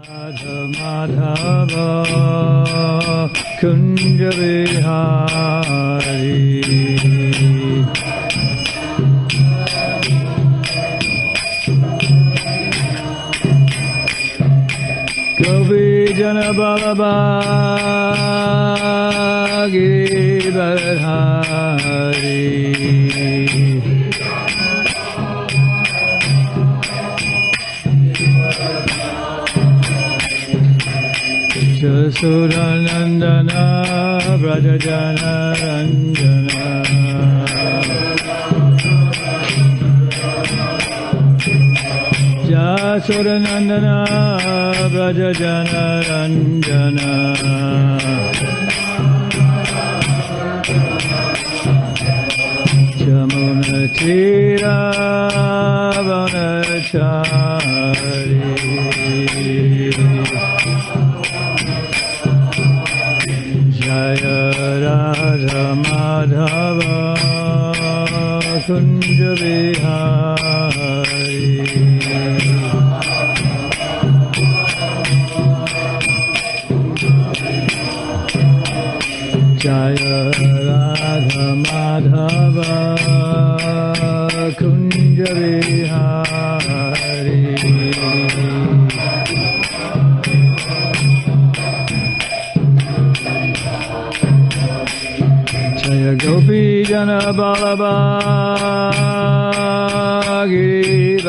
Radha Madhava Kunja Vihari Gopi Jana Balaba Giridhari Suranandana Brajajana Ranjana Jasuranandana Brajajana Ranjana Jamuna Tira Vanachari Jaya Radha Madhava Kunja Vihari Jaya Radha Madhava Kunja Vihari Jaya Gopi Jana Balaba Giridhari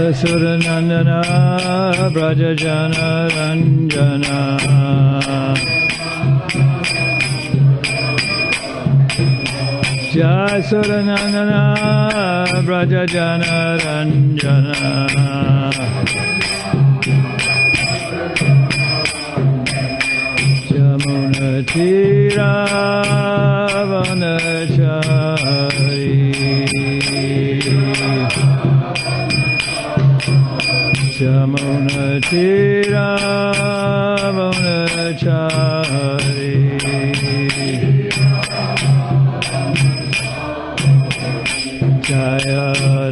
Jasuranandana Brajajana Ranjana Jasuranandana Brajajana Ranjana Jamuna Tira Vanachari Jamuna Tira Vanachari Jaya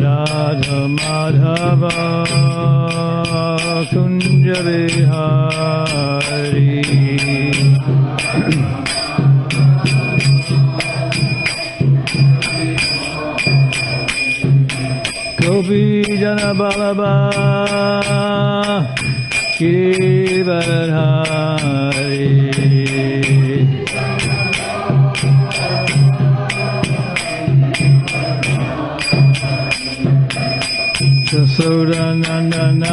Radha Madhava Kunja Vihari Gopi Jana Balaba Giridhari Jasuranandana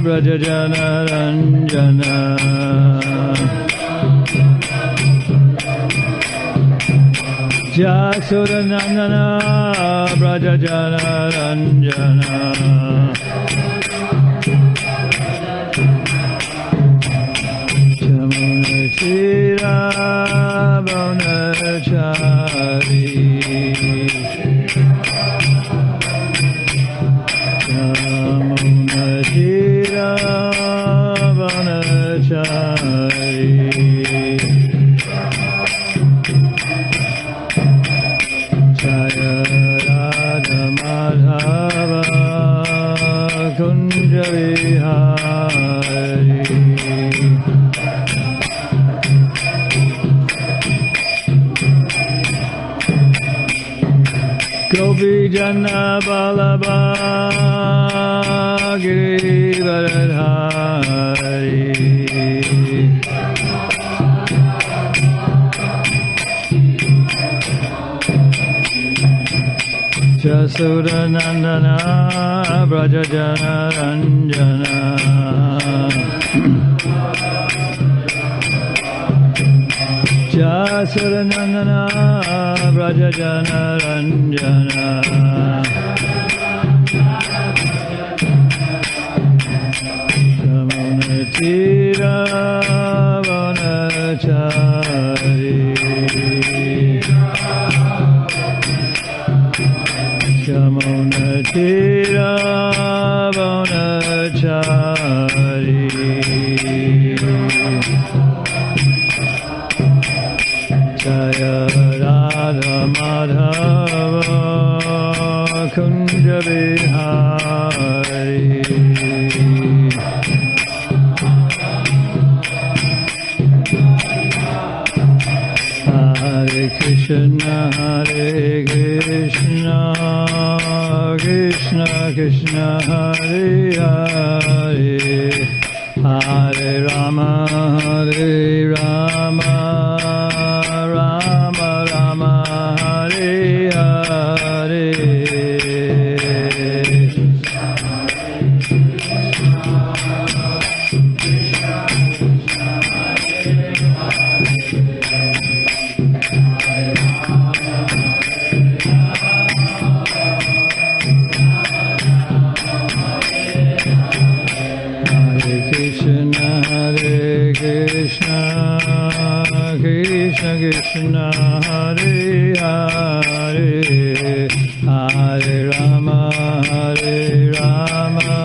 Brajajana Ranjana Jasuranandana Brajajana Ranjana Jamuna Tira Vanachari Jamuna Tira Vanachari Jaya Radha Madhava Kunja Vihari Gopi Jana Balaba Giridhari Jasuranandana Brajajana Ranjana Jasuranandana Brajajana Ranjana Jamuna Tira Vanachari Jamuna Tira Vanachari Krishna, Hare Krishna, Krishna Krishna, Hare Hare, Hare Rama, Hare Rama, Rama Rama, Hare Hare. Krishna Krishna, Hare Hare, Hare Rama, Hare Rama,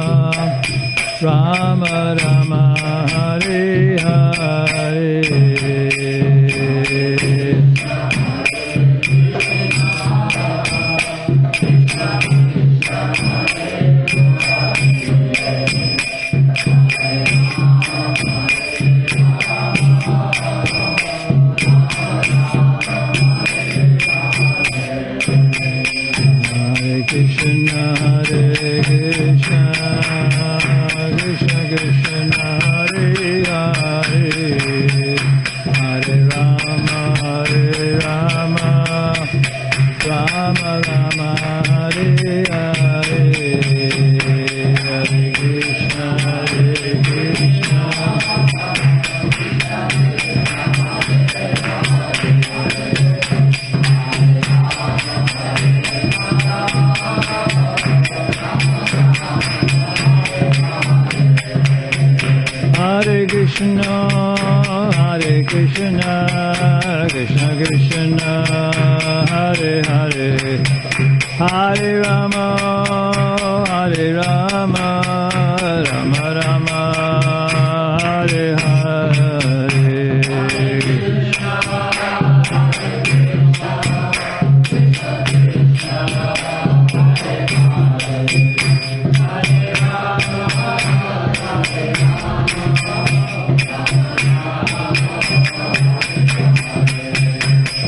Rama Rama, Hare Hare. Krishna, Hare Krishna, Krishna Krishna, Hare Hare, Hare Rama, Hare Rama, Rama Rama, Hare Hare, Hare Krishna, Hare Krishna. Hare Krishna, Hare Krishna, Krishna Krishna, Hare Hare, Hare Rama, Hare Rama, Rama Rama, Hare Hare.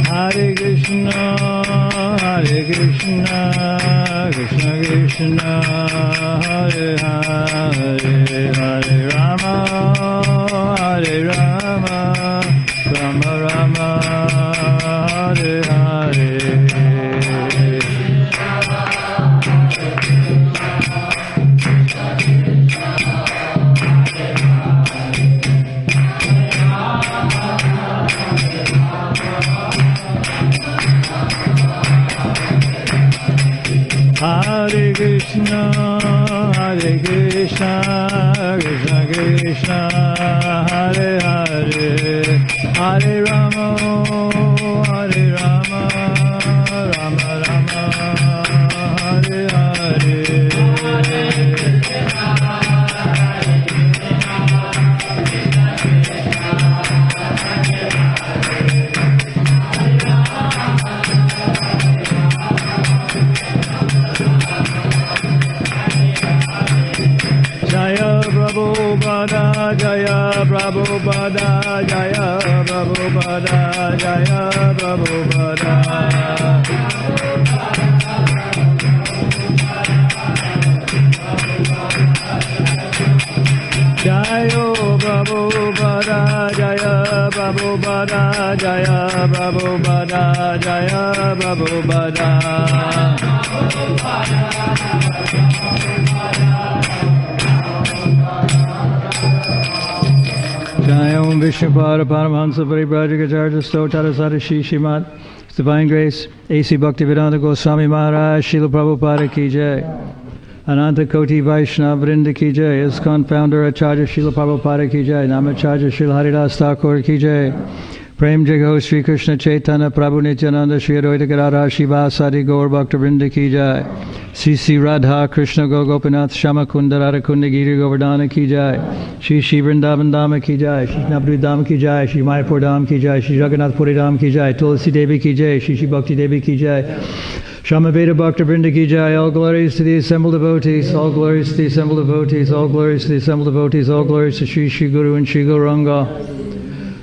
Hare Krishna, Hare Krishna, Krishna Krishna, Hare Hare, Hare Rama, Hare Rama, Rama Rama, Hare Hare. Hare Krishna, Hare Krishna, Krishna Krishna, Hare Hare, Hare Rama, Hare Rama, Rama Rama, Hare Hare. Jaya Prabhupada, Jaya Prabhupada, Jaya Prabhupada, Jaya Prabhupada. Jaya Prabhupada, Jaya Prabhupada, Jaya Prabhupada, Jaya Prabhupada. Jayam Vishnupada Paramahansa Paribrajacharya Stotara Sadashi Srimad Divine Grace A.C. Bhaktivedanta Goswami Maharaj Srila Prabhupada Ki Jai. Ananta Koti Vaishnava Vrinda Ki Jai. ISKCON founder Acharya Srila Prabhupada Ki Jai. Namacharya Srila Haridas Thakur Ki Jai. Prem Jago Sri Krishna Chaitanya Prabhu Nityananda Sri Advaita Gadadhar Shivasadi Gaur Bhakta Vrinda Ki Jai. Sri Radha Krishna Gopinath Shama Kunda Radha Kunda Giri Govardhana Ki Jai. Shri Vrindavan Dhama Ki Jai. Shri Navadvip Dham Ki Jai. Shri Mayapur Dham Ki Jai. Shri Jagannath Puri Dham Ki Jai. Tulsi Devi Ki Jai. Shri Bhakti Devi Ki Jai. Shamaveda Bhakta Vrinda Ki Jai. All glories to the assembled devotees. All glories to the assembled devotees. All glories to the assembled devotees. All glories to Sri Guru and Sri Gauranga.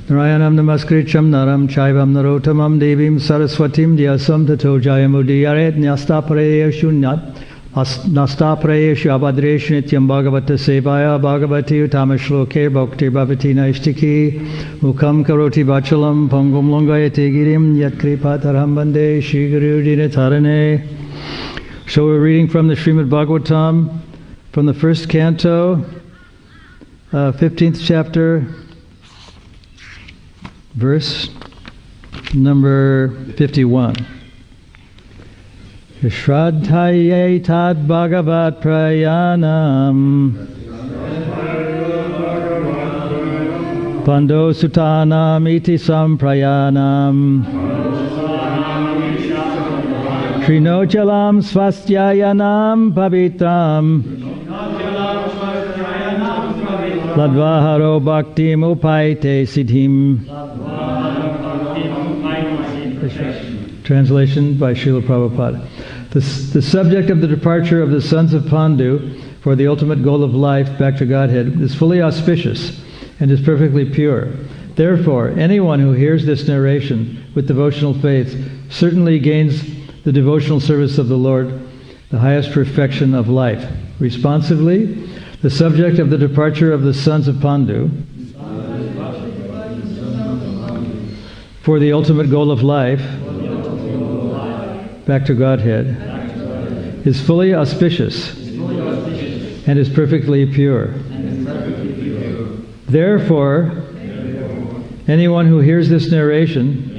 Narayanam namaskrityam naram chaivam narottamam devim saraswatim vyasam tato jayamudiyare nyastaparayeshu nastaparayeshu abhadreshu nityam bhagavata sevaya bhagavati utamashloke bhaktir bhavati naishtiki mukam karoti vachalam pangum longayate girim yatkripatarham bande Shri Guru Dinatarane. So we're reading from the Srimad Bhagavatam, from the first canto, 15th chapter, verse number 51. Shraddhaye tad bhagavat prayanam Pando sutanam iti samprayanam Trinochalam svastyayanam pavitram Ladvaharo bhaktim upaite siddhim. Translation by Srila Prabhupada. The subject of the departure of the sons of Pandu for the ultimate goal of life, back to Godhead, is fully auspicious and is perfectly pure. Therefore, anyone who hears this narration with devotional faith certainly gains the devotional service of the Lord, the highest perfection of life. Responsively, the subject of the departure of the sons of Pandu for the ultimate goal of life, back to Godhead, is fully auspicious and is perfectly pure. Therefore, anyone who hears this narration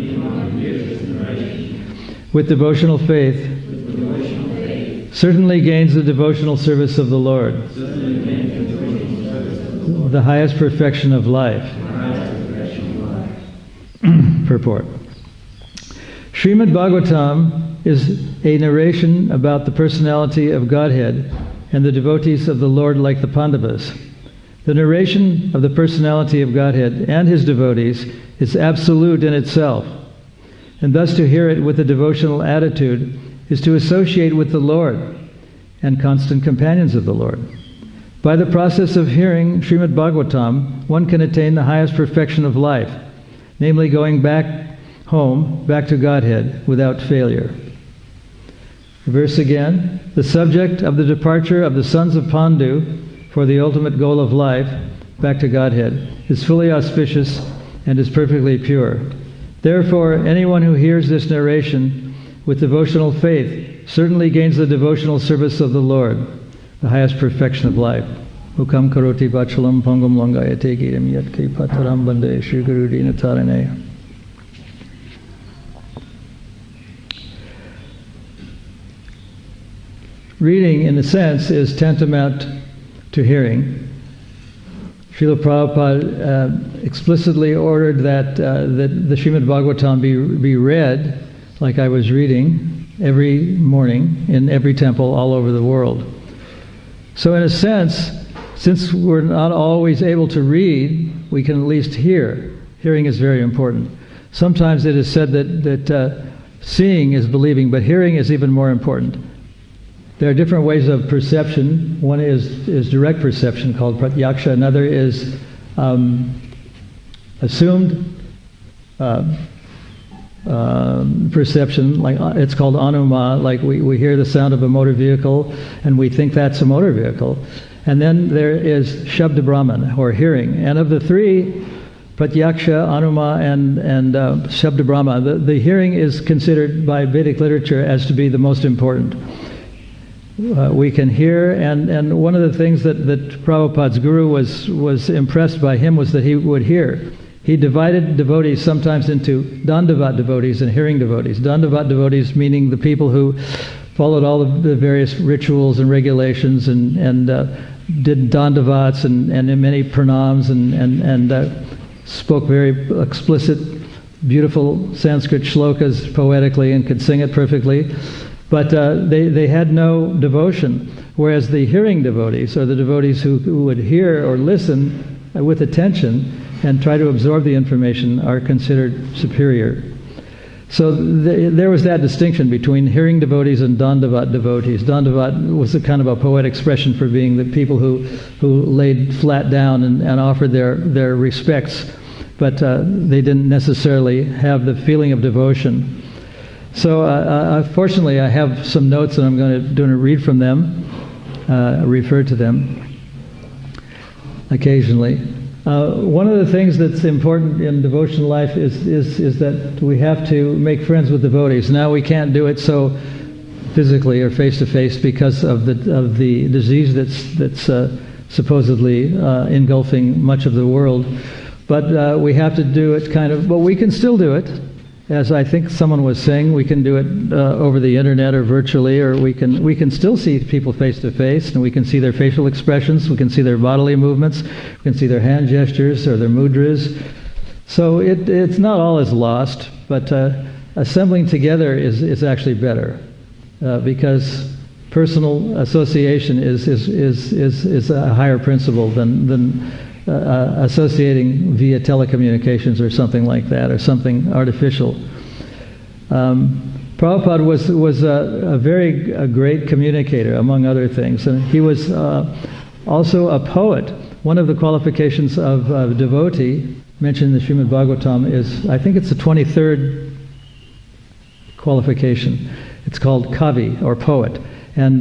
with devotional faith certainly gains the devotional service of the Lord, the highest perfection of life. Purport. Srimad Bhagavatam is a narration about the personality of Godhead and the devotees of the Lord like the Pandavas. The narration of the personality of Godhead and his devotees is absolute in itself, and thus to hear it with a devotional attitude is to associate with the Lord and constant companions of the Lord. By the process of hearing Srimad Bhagavatam, one can attain the highest perfection of life, namely going back home, back to Godhead, without failure. Verse again, the subject of the departure of the sons of Pandu for the ultimate goal of life, back to Godhead, is fully auspicious and is perfectly pure. Therefore, anyone who hears this narration with devotional faith certainly gains the devotional service of the Lord, the highest perfection of life. Mukam karoti vachalam pangam longayate girim yatki pataram bande Shri Guru Dinatarane. Reading, in a sense, is tantamount to hearing. Srila Prabhupada explicitly ordered that the Srimad Bhagavatam be read, like I was reading, every morning in every temple all over the world. So in a sense, since we're not always able to read, we can at least hear. Hearing is very important. Sometimes it is said that seeing is believing, but hearing is even more important. There are different ways of perception. One is direct perception, called pratyaksha. Another is assumed perception, like it's called anuma, like we hear the sound of a motor vehicle and we think that's a motor vehicle. And then there is shabda brahman, or hearing. And of the three, pratyaksha, anuma, and shabda brahman, the hearing is considered by Vedic literature as to be the most important. We can hear, and one of the things that Prabhupada's guru was impressed by him was that he would hear. He divided devotees sometimes into dandavat devotees and hearing devotees. Dandavat devotees meaning the people who followed all of the various rituals and regulations and did dandavats and many pranams and spoke very explicit, beautiful Sanskrit shlokas poetically and could sing it perfectly. But they had no devotion, whereas the hearing devotees, or the devotees who would hear or listen with attention and try to absorb the information, are considered superior. So there was that distinction between hearing devotees and dandavat devotees. Dandavat was a kind of a poetic expression for being the people who laid flat down and offered their respects but they didn't necessarily have the feeling of devotion. So fortunately, I have some notes, and I'm going to read from them, refer to them occasionally. One of the things that's important in devotional life is that we have to make friends with devotees. Now we can't do it so physically or face to face because of the disease that's supposedly engulfing much of the world. But we have to do it but we can still do it. As I think someone was saying, we can do it over the internet or virtually, or we can still see people face to face, and we can see their facial expressions, we can see their bodily movements, we can see their hand gestures or their mudras. So it's not all is lost, but assembling together is actually better, because personal association is a higher principle than associating via telecommunications or something like that, or something artificial. Prabhupada was a very great communicator, among other things, and he was also a poet. One of the qualifications of a devotee mentioned in the Srimad Bhagavatam is, I think it's the 23rd qualification. It's called Kavi, or poet. And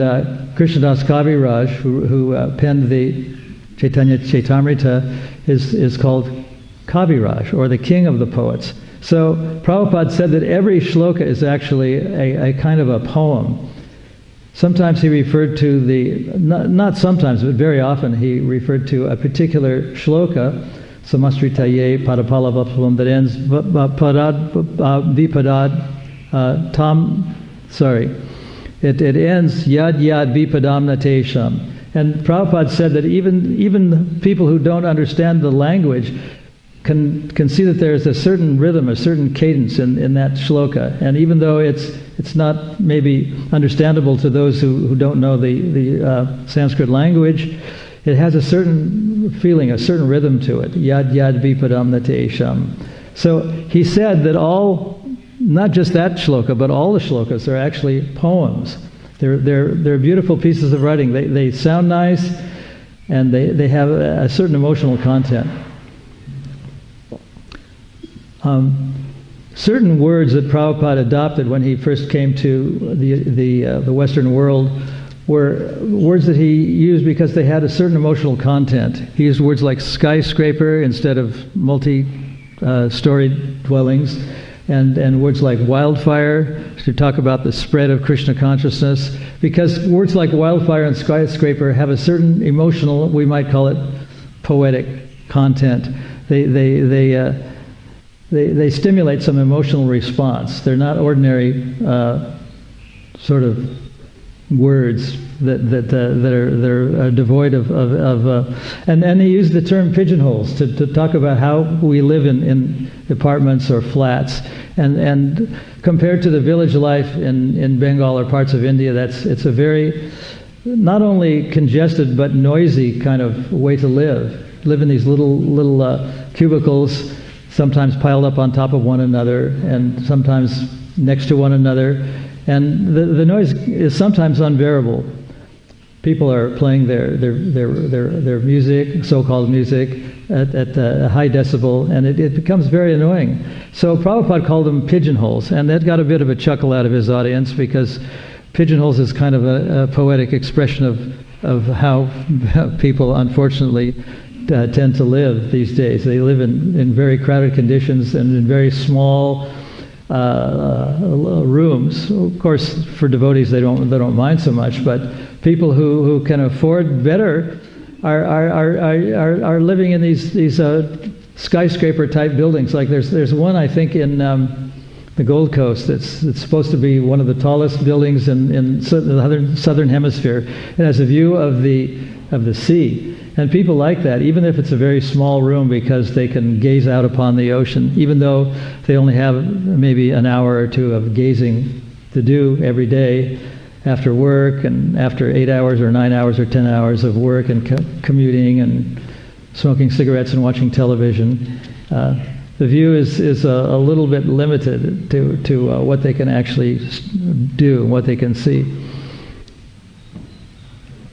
Krishnadas Kaviraj, who penned the Chaitanya Chaitamrita, is called Kaviraj, or the king of the poets. So Prabhupada said that every shloka is actually a kind of a poem. Sometimes he referred to not sometimes, but very often he referred to a particular shloka, Samasritaye Padapalavapalam, that ends Vipadad Tam, it ends Yad Yad Vipadamna Tesham. And Prabhupada said that even people who don't understand the language can see that there's a certain rhythm, a certain cadence in that shloka. And even though it's not maybe understandable to those who don't know the Sanskrit language, it has a certain feeling, a certain rhythm to it. Yad Yad Vipadamna Tesham. So he said that not just that shloka, but all the shlokas are actually poems. They're beautiful pieces of writing. They sound nice, and they have a certain emotional content. Certain words that Prabhupada adopted when he first came to the Western world were words that he used because they had a certain emotional content. He used words like skyscraper instead of multi-storied dwellings, and words like wildfire to talk about the spread of Krishna consciousness, because words like wildfire and skyscraper have a certain emotional, we might call it poetic content. They stimulate some emotional response. They're not ordinary sort of words that are devoid of and he used the term pigeonholes to talk about how we live in apartments or flats, and compared to the village life in Bengal or parts of India, it's a very not only congested but noisy kind of way to live in these little cubicles, sometimes piled up on top of one another and sometimes next to one another, and the noise is sometimes unbearable. People are playing their music, so-called music, at a high decibel, and it becomes very annoying. So Prabhupada called them pigeonholes, and that got a bit of a chuckle out of his audience, because pigeonholes is kind of a poetic expression of how people, unfortunately, tend to live these days. They live in very crowded conditions and in very small rooms. Of course, for devotees, they don't mind so much, but people who can afford better are living in these skyscraper type buildings. Like there's one, I think, in the Gold Coast that's supposed to be one of the tallest buildings in the southern hemisphere. It has a view of the sea. And people like that, even if it's a very small room, because they can gaze out upon the ocean, even though they only have maybe an hour or two of gazing to do every day after work, and after 8 hours or 9 hours or 10 hours of work and commuting and smoking cigarettes and watching television. The view is a little bit limited to what they can actually do, what they can see.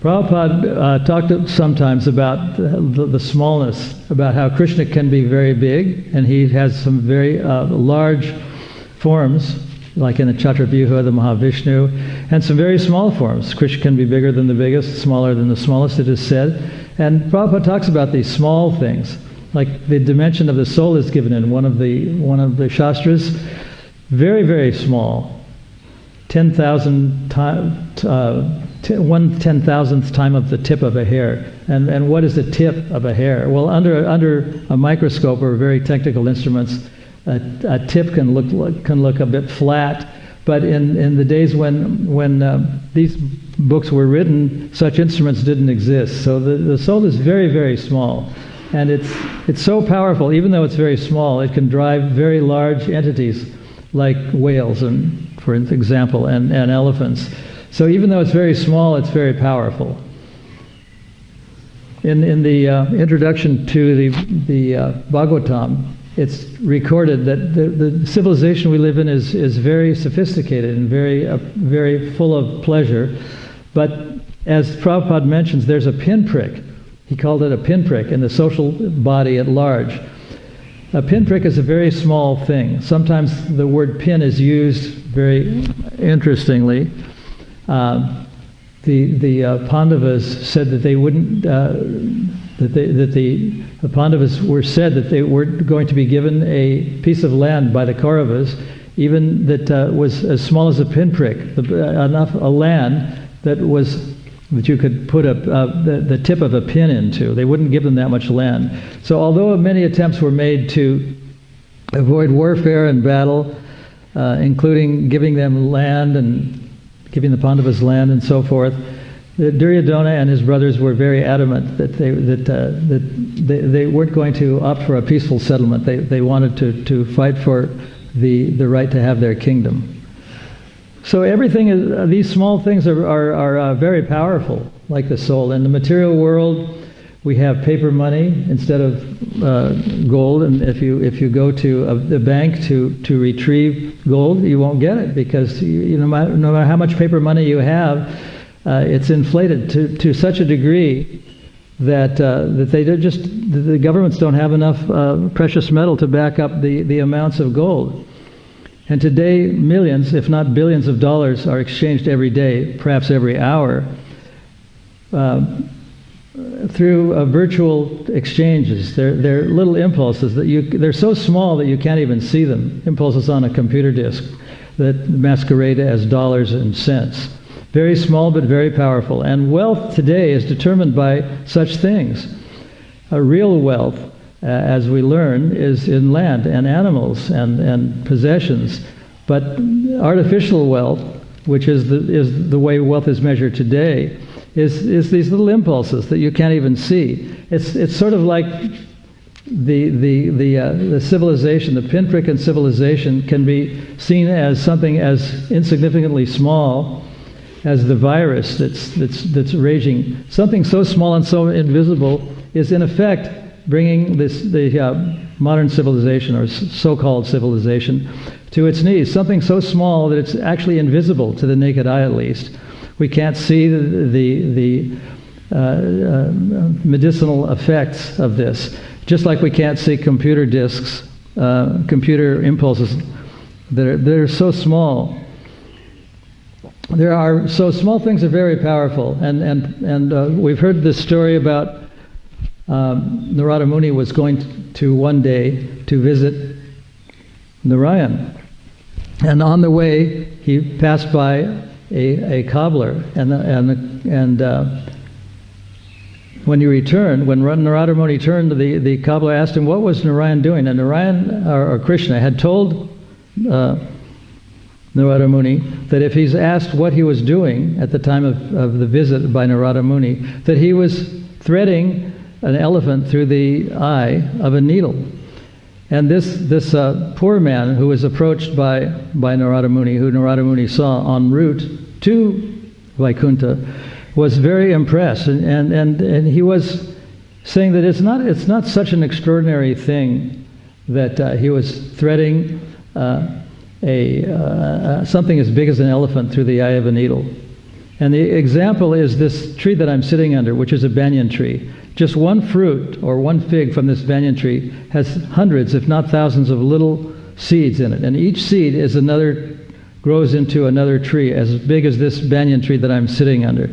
Prabhupada talked sometimes about the smallness, about how Krishna can be very big, and he has some very large forms, like in the Chaturvyuha, the Mahavishnu, and some very small forms. Krishna can be bigger than the biggest, smaller than the smallest, it is said. And Prabhupada talks about these small things, like the dimension of the soul is given in one of the Shastras, very, very small, 10,000 times. 1/10,000th time of the tip of a hair. And what is the tip of a hair? Well, under a microscope or very technical instruments, a tip can look a bit flat. But in the days when these books were written, such instruments didn't exist. So the soul is very, very small, and it's so powerful. Even though it's very small, it can drive very large entities like whales, and for example, and elephants. So even though it's very small, it's very powerful. In the introduction to the Bhagavatam, it's recorded that the civilization we live in is very sophisticated and very full of pleasure. But as Prabhupada mentions, there's a pinprick. He called it a pinprick in the social body at large. A pinprick is a very small thing. Sometimes the word pin is used very interestingly. The Pandavas said that they wouldn't. That the Pandavas were said that they were going to be given a piece of land by the Kauravas, even that was as small as a pinprick, a land that you could put the tip of a pin into. They wouldn't give them that much land. So although many attempts were made to avoid warfare and battle, including giving them land and giving the Pandavas land and so forth, Duryodhana and his brothers were very adamant that they weren't going to opt for a peaceful settlement. They wanted to fight for the right to have their kingdom. So everything is, these small things are very powerful, like the soul. In the material world, we have paper money instead of gold, and if you go to the bank to retrieve gold, you won't get it, because no matter how much paper money you have, it's inflated to such a degree that the governments don't have enough precious metal to back up the amounts of gold. And today, millions, if not billions of dollars are exchanged every day, perhaps every hour, through virtual exchanges. They're little impulses they're so small that you can't even see them. Impulses on a computer disk that masquerade as dollars and cents. Very small but very powerful. And wealth today is determined by such things. Real wealth, as we learn, is in land and animals and possessions. But artificial wealth, which is the way wealth is measured today, is these little impulses that you can't even see. It's sort of like the civilization, the pinprick in civilization can be seen as something as insignificantly small as the virus that's raging. Something so small and so invisible is in effect bringing the modern civilization, or so-called civilization, to its knees. Something so small that it's actually invisible to the naked eye, at least. We can't see the medicinal effects of this. Just like we can't see computer disks, computer impulses that are so small. So small things are very powerful. And we've heard this story about Narada Muni was going to one day to visit Narayan. And on the way, he passed by a cobbler, and when he returned, when Narada Muni turned, the cobbler asked him, what was Narayan doing? And Narayan, or Krishna, had told Narada Muni that if he's asked what he was doing at the time of the visit by Narada Muni, that he was threading an elephant through the eye of a needle. And this poor man who was approached by Narada Muni, who Narada Muni saw en route to Vaikuntha, was very impressed, and he was saying that it's not such an extraordinary thing that he was threading something as big as an elephant through the eye of a needle. And the example is this tree that I'm sitting under, which is a banyan tree. Just one fruit or one fig from this banyan tree has hundreds, if not thousands, of little seeds in it. And each seed is grows into another tree as big as this banyan tree that I'm sitting under.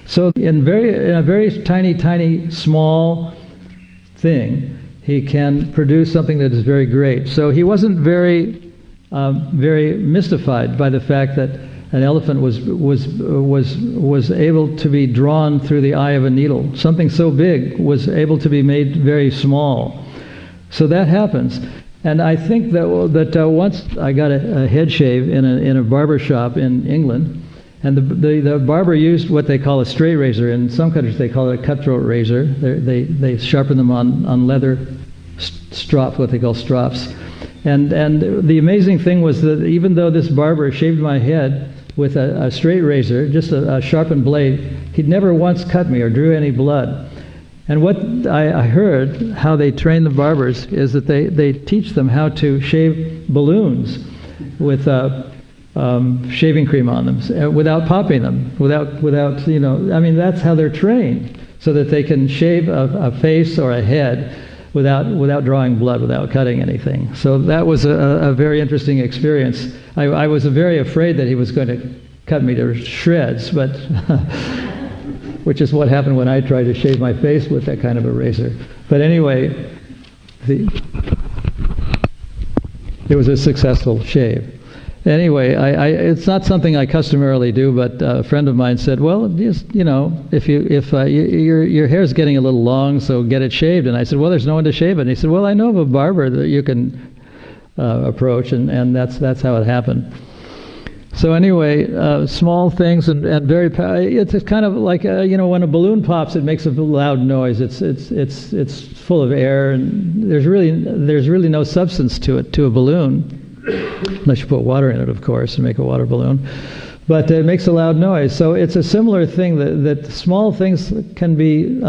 So in a very tiny, tiny, small thing, he can produce something that is very great. So he wasn't very mystified by the fact that an elephant was able to be drawn through the eye of a needle. Something so big was able to be made very small. So that happens. And I think that once I got a head shave in a barber shop in England, and the barber used what they call a straight razor. In some countries they call it a cutthroat razor. They sharpen them on leather strops, what they call strops. And the amazing thing was that even though this barber shaved my head with a straight razor, just a sharpened blade, he'd never once cut me or drew any blood. And what I heard, how they train the barbers, is that they teach them how to shave balloons with shaving cream on them, without popping them, without I mean, that's how they're trained, so that they can shave a face or a head without drawing blood, without cutting anything. So that was a very interesting experience. I was very afraid that he was going to cut me to shreds, but which is what happened when I tried to shave my face with that kind of a razor. But anyway, it was a successful shave. Anyway, it's not something I customarily do, but a friend of mine said, well, just, if your hair's getting a little long, so get it shaved. And I said, well, there's no one to shave it. And he said, well, I know of a barber that you can approach, and that's how it happened. So anyway, small things and very it's kind of like when a balloon pops, it makes a loud noise. It's full of air, and there's really no substance to it, to a balloon. Unless you put water in it, of course, and make a water balloon. But it makes a loud noise. So it's a similar thing that small things can be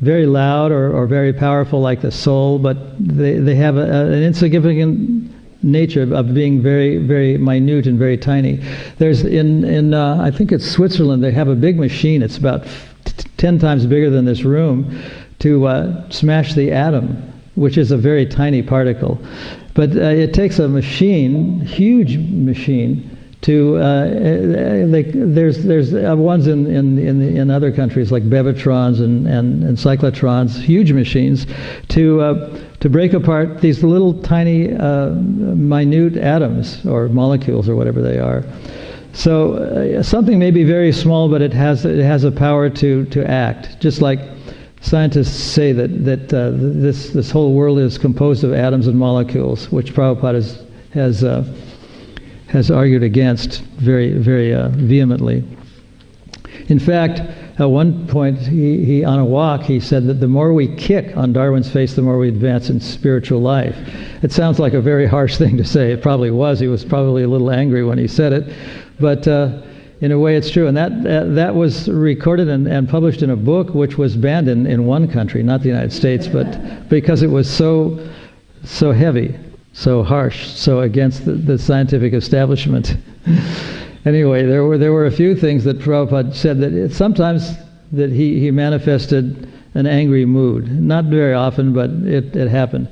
very loud or very powerful, like the soul, but they have an insignificant nature of being very, very minute and very tiny. There's in I think it's Switzerland, they have a big machine. It's about 10 times bigger than this room, to smash the atom, which is a very tiny particle. But it takes a machine, huge machine, to there's ones in other countries like bevatrons and cyclotrons, huge machines, to break apart these little tiny minute atoms or molecules or whatever they are. So something may be very small, but it has a power to act, just like scientists say that this whole world is composed of atoms and molecules, which Prabhupada has argued against very, very vehemently. In fact, at one point, he on a walk, he said that the more we kick on Darwin's face, the more we advance in spiritual life. It sounds like a very harsh thing to say. It probably was. He was probably a little angry when he said it, but in a way, it's true. And that was recorded and published in a book which was banned in one country, not the United States, but because it was so heavy, so harsh, so against the scientific establishment. Anyway, there were a few things that Prabhupada said that sometimes that he manifested an angry mood. Not very often, but it happened.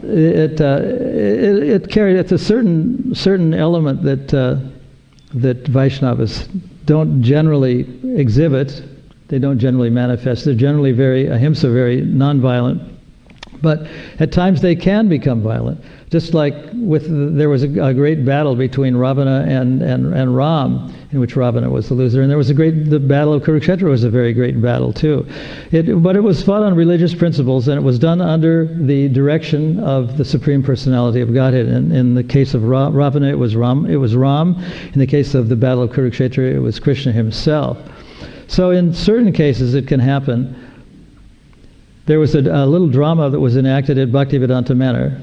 It's a certain element that Vaishnavas don't generally exhibit. They don't generally manifest. They're generally very ahimsa, very non-violent. But at times they can become violent. Just like there was a great battle between Ravana and Ram, in which Ravana was the loser. And there was the battle of Kurukshetra was a very great battle too. But it was fought on religious principles, and it was done under the direction of the Supreme Personality of Godhead. In the case of Ravana, it was Ram. In the case of the battle of Kurukshetra, it was Krishna himself. So in certain cases it can happen. There was a little drama that was enacted at Bhaktivedanta Manor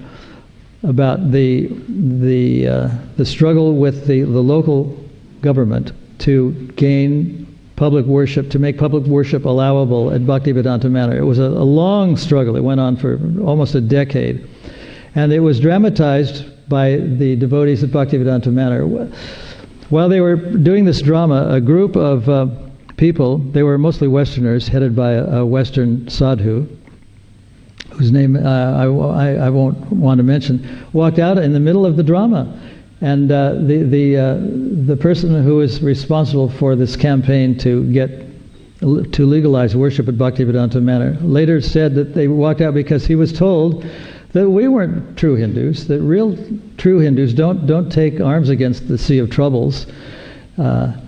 about the struggle with the local government to gain public worship, to make public worship allowable at Bhaktivedanta Manor. It was a long struggle. It went on for almost a decade. And it was dramatized by the devotees at Bhaktivedanta Manor. while they were doing this drama, a group of people, they were mostly Westerners, headed by a Western sadhu, whose name I won't want to mention, walked out in the middle of the drama. And the person who was responsible for this campaign to legalize worship at Bhaktivedanta Manor later said that they walked out because he was told that we weren't true Hindus, that real true Hindus don't take arms against the sea of troubles, and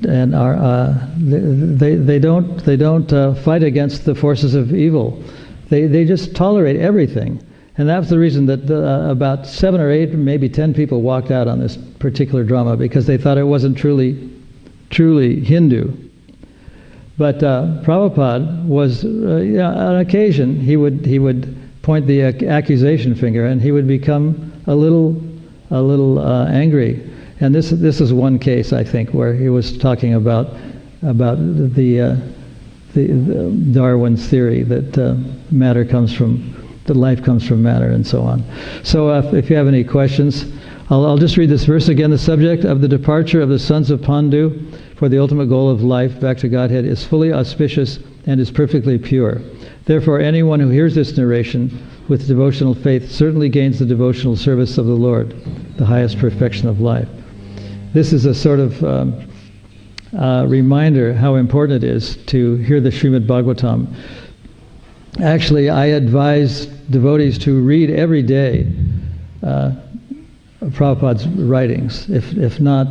they don't fight against the forces of evil. They just tolerate everything. And that's the reason that about 7 or 8, maybe 10 people walked out on this particular drama, because they thought it wasn't truly Hindu. But Prabhupada was, on occasion, he would point the accusation finger, and he would become a little angry. And this is one case, I think, where he was talking about the Darwin's theory that life comes from matter, and so on. So if you have any questions, I'll just read this verse again. The subject of the departure of the sons of Pandu for the ultimate goal of life, back to Godhead, is fully auspicious and is perfectly pure. Therefore, anyone who hears this narration with devotional faith certainly gains the devotional service of the Lord, the highest perfection of life. This is a sort of reminder how important it is to hear the Srimad Bhagavatam. Actually, I advise devotees to read every day Prabhupada's writings, if not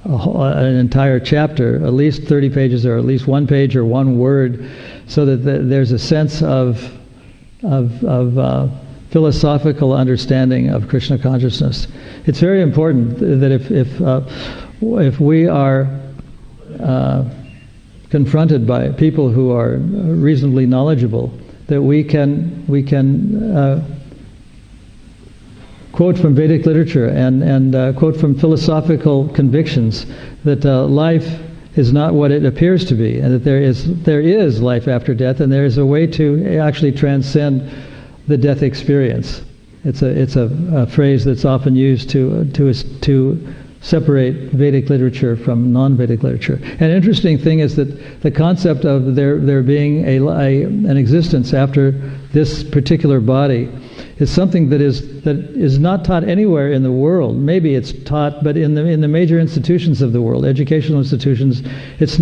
an entire chapter, at least 30 pages, or at least one page or one word, so that there's a sense of philosophical understanding of Krishna consciousness. It's very important that if we are confronted by people who are reasonably knowledgeable, that we can quote from Vedic literature and quote from philosophical convictions that life is not what it appears to be, and that there is life after death, and there is a way to actually transcend the death experience. It's a phrase that's often used to separate Vedic literature from non-Vedic literature. An interesting thing is that the concept of there being an existence after this particular body is something that is not taught anywhere in the world. Maybe it's taught, but in the major institutions of the world, educational institutions, it's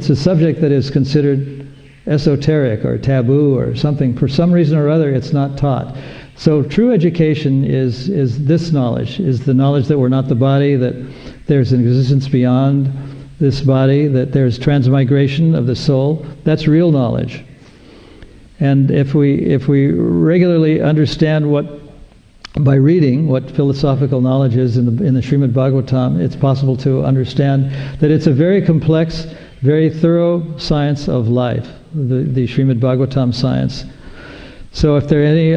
a subject that is considered esoteric or taboo or something. For some reason or other, it's not taught. So true education is this knowledge, is the knowledge that we're not the body, that there's an existence beyond this body, that there's transmigration of the soul. That's real knowledge. And if we regularly understand by reading what philosophical knowledge is in the Srimad Bhagavatam, it's possible to understand that it's a very complex, very thorough science of life, the Srimad Bhagavatam science. So if there are any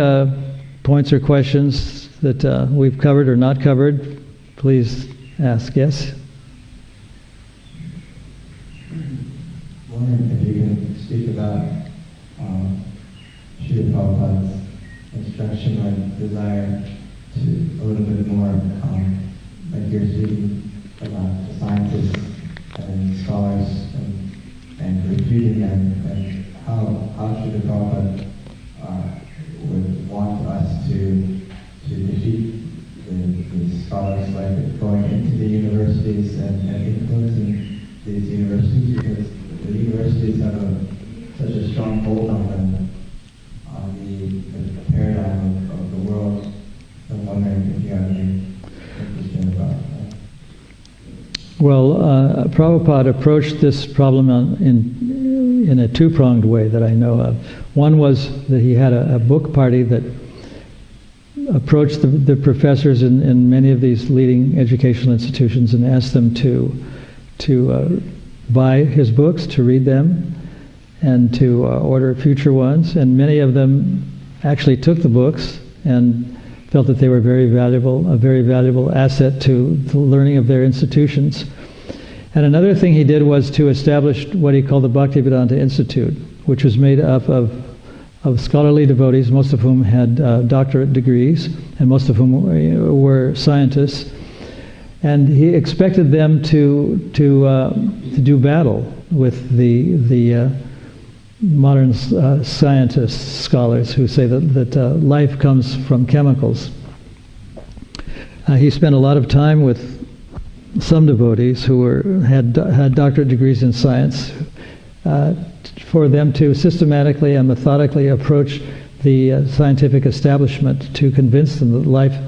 points or questions that we've covered or not covered, please ask. Yes? Wondering if you can speak about Srila Prabhupada's instruction or desire to a little bit more, like you're speaking about the scientists and scholars and refuting them, and how Srila Prabhupada would want us to defeat the scholars, like going into the universities and influencing these universities, because the universities have such a strong hold on the paradigm of the world. I'm wondering if you have any interest about that. Well, Prabhupada approached this problem in a two-pronged way that I know of. One was that he had a book party that approached the professors in many of these leading educational institutions and asked them to buy his books, to read them, and to order future ones. And many of them actually took the books and felt that they were a very valuable asset to the learning of their institutions. And another thing he did was to establish what he called the Bhaktivedanta Institute, which was made up of of scholarly devotees, most of whom had doctorate degrees, and most of whom were scientists. And he expected them to do battle with the modern scientists, scholars who say that life comes from chemicals. He spent a lot of time with some devotees who had doctorate degrees in science, for them to systematically and methodically approach the scientific establishment to convince them that life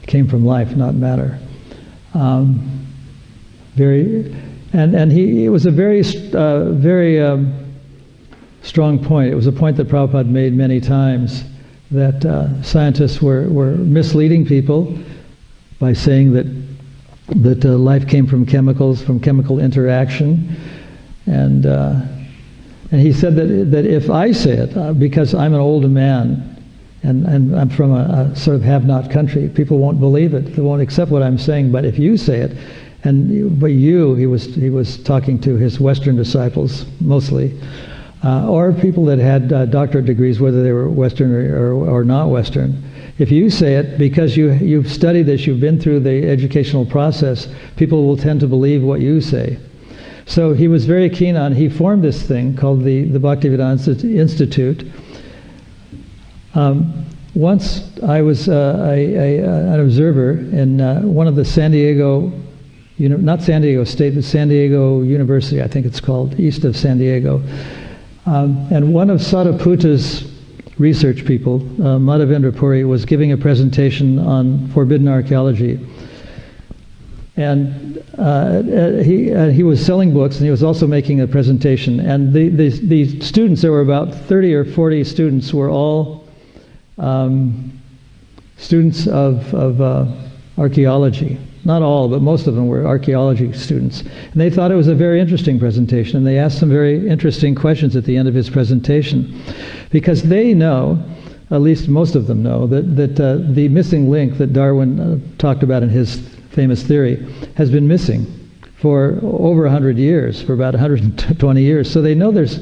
came from life, not matter. It was a very strong point. It was a point that Prabhupada made many times, that scientists were misleading people by saying that life came from chemicals, from chemical interaction, and he said that if I say it, because I'm an older man, and I'm from a sort of have-not country, people won't believe it. They won't accept what I'm saying. But if you say it, he was talking to his Western disciples mostly, or people that had doctorate degrees, whether they were Western or not Western. If you say it, because you've studied this, you've been through the educational process, people will tend to believe what you say. So he was very keen on, he formed this thing called the Bhaktivedanta Institute. Once I was an observer in one of the San Diego, not San Diego State, but San Diego University, I think it's called, east of San Diego. And one of Sariputa's research people, Madhavendra Puri, was giving a presentation on forbidden archaeology. And he was selling books, and he was also making a presentation. And the students, there were about 30 or 40 students, were all students of archaeology. Not all, but most of them were archaeology students. And they thought it was a very interesting presentation, and they asked some very interesting questions at the end of his presentation. Because they know, at least most of them know, that the missing link that Darwin talked about in his famous theory has been missing for over 100 years, for about 120 years. So they know there's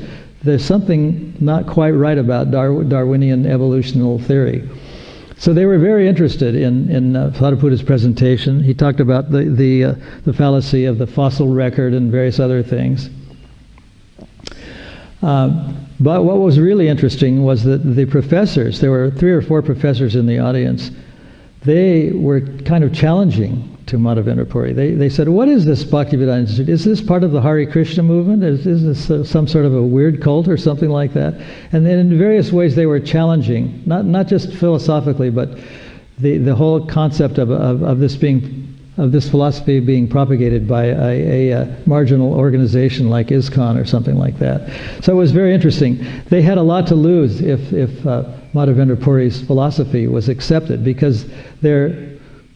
something not quite right about Darwinian evolutional theory. So they were very interested in Sariputa's presentation. He talked about the fallacy of the fossil record and various other things. But what was really interesting was that the professors, there were 3 or 4 professors in the audience, they were kind of challenging to Madhavendra Puri. They said, what is this Bhaktivedanta Institute? Is this part of the Hare Krishna movement? Is this some sort of a weird cult or something like that? And then in various ways they were challenging, not just philosophically, but the whole concept of this philosophy being propagated by a marginal organization like ISKCON or something like that. So it was very interesting. They had a lot to lose if Madhavendra Puri's philosophy was accepted, because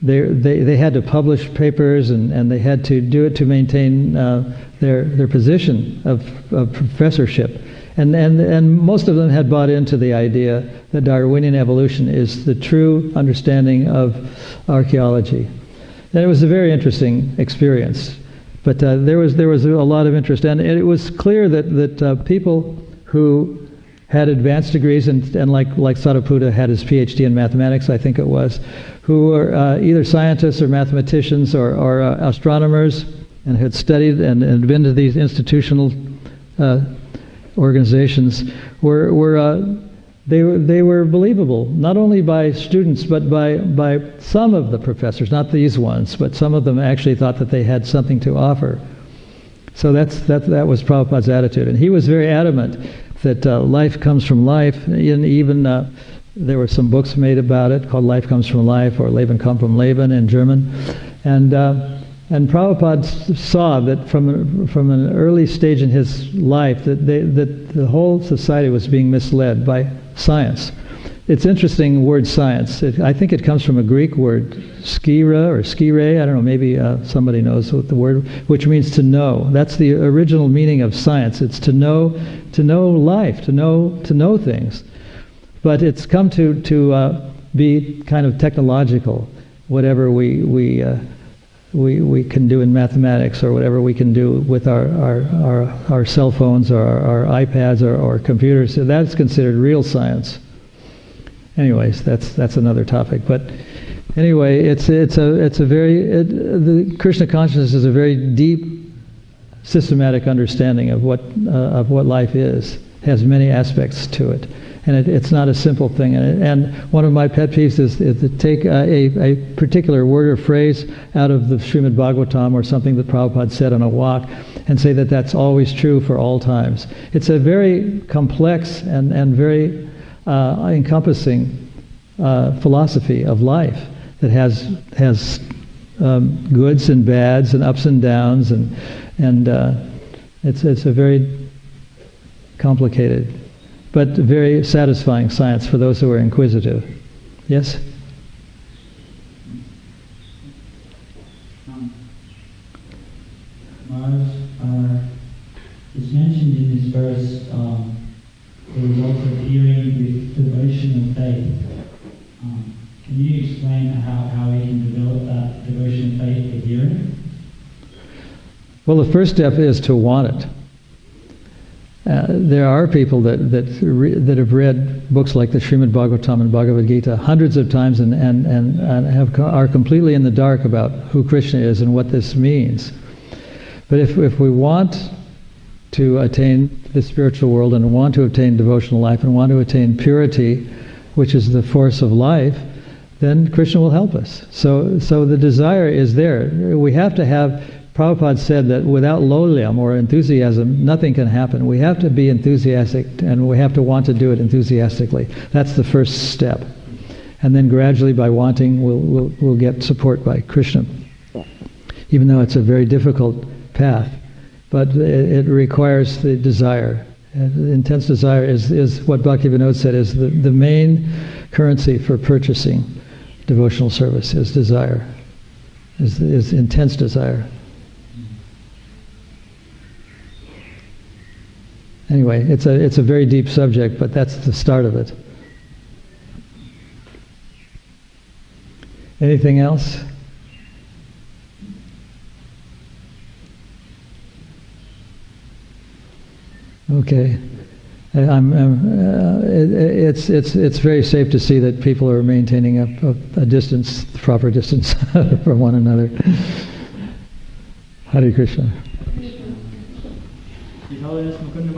they had to publish papers, and they had to do it to maintain their position of professorship. And most of them had bought into the idea that Darwinian evolution is the true understanding of archaeology. And it was a very interesting experience. But there was a lot of interest, and it was clear that people who had advanced degrees, and like Sariputta had his PhD in mathematics, I think it was, who were either scientists or mathematicians or astronomers, and had studied and been to these institutional organizations, were believable, not only by students, but by some of the professors, not these ones, but some of them actually thought that they had something to offer. So that was Prabhupada's attitude, and he was very adamant that life comes from life. And even there were some books made about it called "Life Comes from Life" or "Leben kommt vom Leben" in German, and Prabhupada saw that from an early stage in his life that the whole society was being misled by science. It's interesting word science. I think it comes from a Greek word, skira or skire. I don't know. Maybe somebody knows what the word, which means to know. That's the original meaning of science. It's to know life, to know things. But it's come to be kind of technological. Whatever we we can do in mathematics, or whatever we can do with our cell phones or our iPads or computers. So that's considered real science. Anyways, that's another topic. But anyway, the Krishna consciousness is a very deep, systematic understanding of what life is. It has many aspects to it. And it's not a simple thing. And one of my pet peeves is to take a particular word or phrase out of the Srimad Bhagavatam or something that Prabhupada said on a walk and say that that's always true for all times. It's a very complex and very encompassing philosophy of life that has goods and bads and ups and downs, and it's a very complicated but very satisfying science for those who are inquisitive. Yes? Maharaj, it's mentioned in this verse the result of hearing with devotion and faith. Can you explain how we can develop that devotion and faith with hearing? Well, the first step is to want it. There are people that have read books like the Srimad Bhagavatam and Bhagavad Gita hundreds of times and are completely in the dark about who Krishna is and what this means. But if we want to attain the spiritual world and want to attain devotional life and want to attain purity, which is the force of life, then Krishna will help us. So the desire is there. We have to have. Prabhupada said that without lolyam or enthusiasm, nothing can happen. We have to be enthusiastic, and we have to want to do it enthusiastically. That's the first step. And then gradually, by wanting, we'll get support by Krishna. Even though it's a very difficult path, but it requires the desire. The intense desire is what Bhaktivinoda said is the main currency for purchasing devotional service. Is desire, is intense desire. Anyway, it's a very deep subject, but that's the start of it. Anything else? Okay. It's very safe to see that people are maintaining a distance, the proper distance from one another. Hare Krishna. His Holiness Mukunda